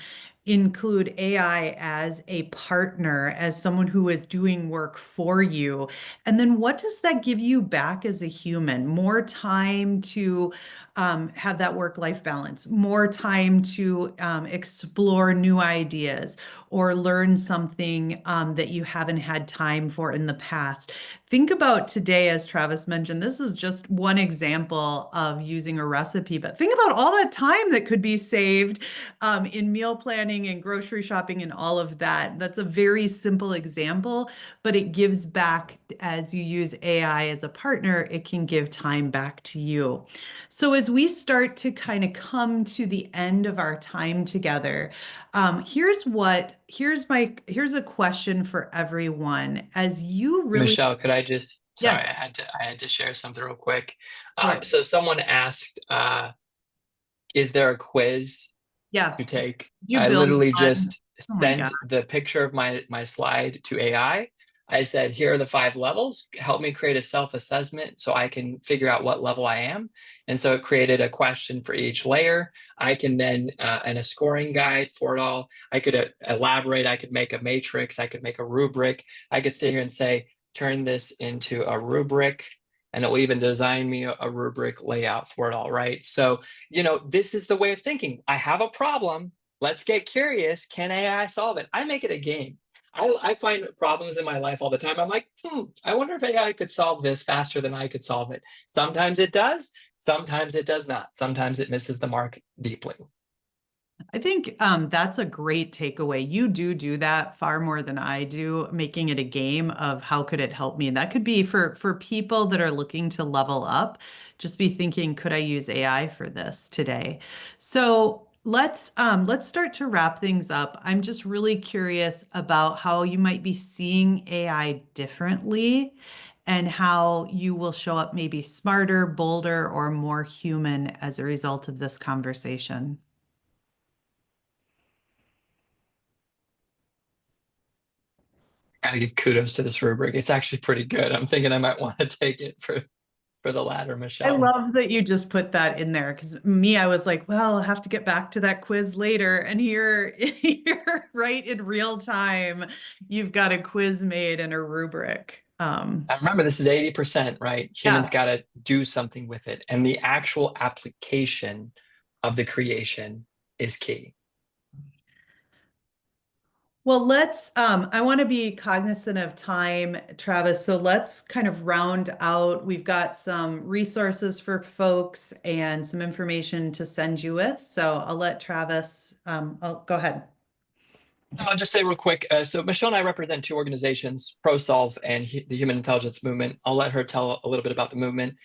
include AI as a partner, as someone who is doing work for you? And then what does that give you back as a human? More time to have that work-life balance, more time to explore new ideas or learn something that you haven't had time for in the past. Think about today, as Travis mentioned, this is just one example of using a recipe, but think about all that time that could be saved in meal planning and grocery shopping and all of that. That's a very simple example, but it gives back as you use AI as a partner, it can give time back to you. So as we start to kind of come to the end of our time together, here's a question for everyone. As you really, Michelle, could I just, yeah, sorry, I had to share something real quick. sure. So someone asked, is there a quiz Yeah, to take? you I build literally on, just oh my God. sent the picture of my slide to AI. I said, here are the 5 levels. Help me create a self-assessment so I can figure out what level I am. And so it created a question for each layer. I can then, and a scoring guide for it all. I could elaborate. I could make a matrix. I could make a rubric. I could sit here and say, turn this into a rubric. And it will even design me a rubric layout for it all, right? So, this is the way of thinking. I have a problem. Let's get curious. Can AI solve it? I make it a game. I find problems in my life all the time. I'm like, I wonder if AI could solve this faster than I could solve it. Sometimes it does. Sometimes it does not. Sometimes it misses the mark deeply. I think that's a great takeaway. You do that far more than I do, making it a game of how could it help me. And that could be for people that are looking to level up, just be thinking, could I use AI for this today? So let's start to wrap things up. I'm just really curious about how you might be seeing AI differently and how you will show up maybe smarter, bolder, or more human as a result of this conversation. Gotta give kudos to this rubric. It's actually pretty good. I'm thinking I might want to take it for the latter, I Michelle. love that you just put that in there because me, I was like, well, I'll have to get back to that quiz later. And here, here, right in real time, you've got a quiz made and a rubric. I remember this is 80%, right? Humans Yeah. got to do something with it. And the actual application of the creation is key. Well, I want to be cognizant of time, Travis. So let's kind of round out. We've got some resources for folks and some information to send you with. So I'll let Travis, I'll go ahead. I'll just say real quick. So Michelle and I represent two organizations, ProSolve and the Human Intelligence Movement. I'll let her tell a little bit about the movement.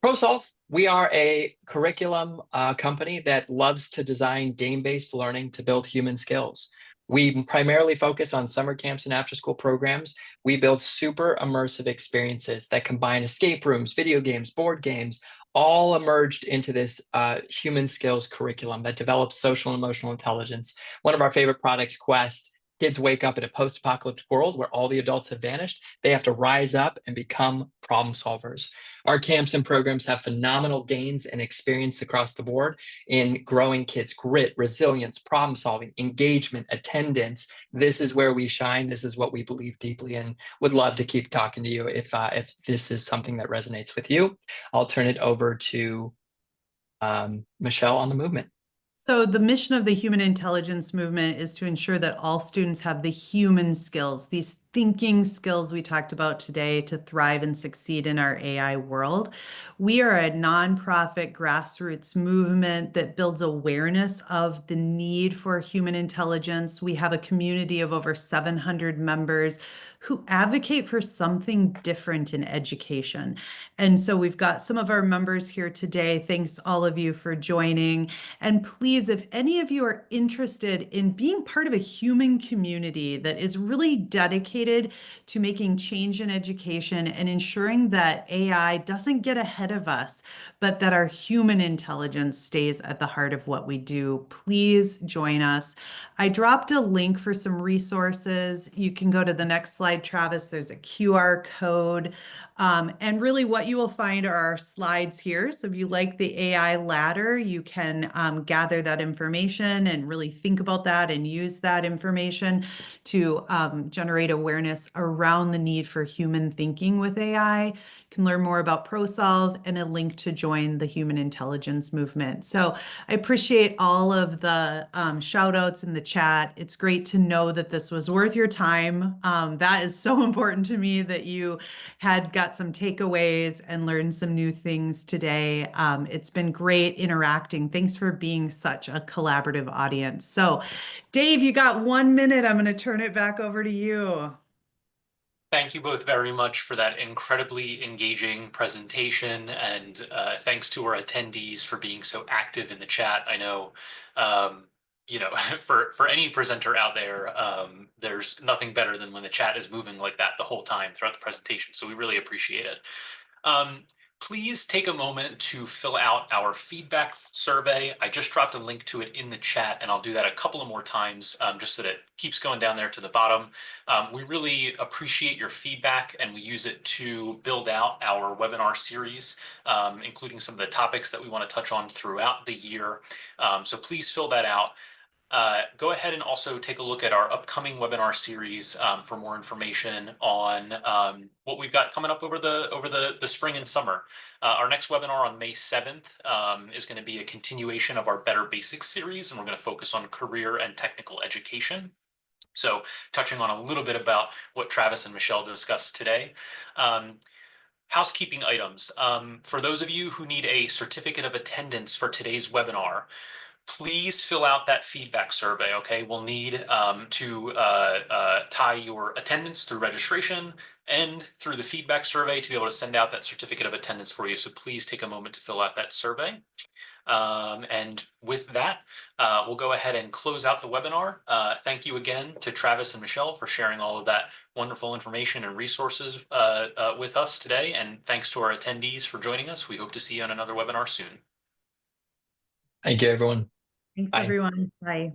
ProSolve, we are a curriculum company that loves to design game-based learning to build human skills. We primarily focus on summer camps and after-school programs. We build super immersive experiences that combine escape rooms, video games, board games, all emerged into this human skills curriculum that develops social and emotional intelligence. One of our favorite products, Quest. Kids wake up in a post-apocalyptic world where all the adults have vanished. They have to rise up and become problem solvers. Our camps and programs have phenomenal gains and experience across the board in growing kids' grit, resilience, problem solving, engagement, attendance. This is where we shine. This is what we believe deeply in. Would love to keep talking to you if this is something that resonates with you. I'll turn it over to Michelle on the movement. So the mission of the Human Intelligence Movement is to ensure that all students have the human skills, these thinking skills we talked about today to thrive and succeed in our AI world. We are a nonprofit grassroots movement that builds awareness of the need for human intelligence. We have a community of over 700 members who advocate for something different in education. And so we've got some of our members here today. Thanks all of you for joining. And please, if any of you are interested in being part of a human community that is really dedicated to making change in education and ensuring that AI doesn't get ahead of us, but that our human intelligence stays at the heart of what we do, please join us. I dropped a link for some resources. You can go to the next slide, Travis. There's a QR code. And really what you will find are our slides here. So if you like the AI ladder, you can gather that information and really think about that and use that information to generate awareness around the need for human thinking with AI. You can learn more about ProSolve and a link to join the Human Intelligence Movement. So I appreciate all of the shout outs in the chat. It's great to know that this was worth your time. That is so important to me that you had got some takeaways and learned some new things today. It's been great interacting. Thanks for being such a collaborative audience. So Dave, you got 1 minute. I'm going to turn it back over to you. Thank you both very much for that incredibly engaging presentation, and thanks to our attendees for being so active in the chat. I know, for any presenter out there, there's nothing better than when the chat is moving like that the whole time throughout the presentation, so we really appreciate it. Please take a moment to fill out our feedback survey. I just dropped a link to it in the chat, and I'll do that a couple of more times just so that it keeps going down there to the bottom. We really appreciate your feedback, and we use it to build out our webinar series, including some of the topics that we want to touch on throughout the year. So please fill that out. Go ahead and also take a look at our upcoming webinar series for more information on what we've got coming up over the spring and summer. Our next webinar on May 7th is going to be a continuation of our Better Basics series, and we're going to focus on career and technical education. So touching on a little bit about what Travis and Michelle discussed today. Housekeeping items. For those of you who need a certificate of attendance for today's webinar, please fill out that feedback survey, okay? We'll need to tie your attendance through registration and through the feedback survey to be able to send out that certificate of attendance for you. So please take a moment to fill out that survey. And with that, we'll go ahead and close out the webinar. Thank you again to Travis and Michelle for sharing all of that wonderful information and resources with us today. And thanks to our attendees for joining us. We hope to see you on another webinar soon. Thank you, everyone. Thanks, Bye. everyone. Bye.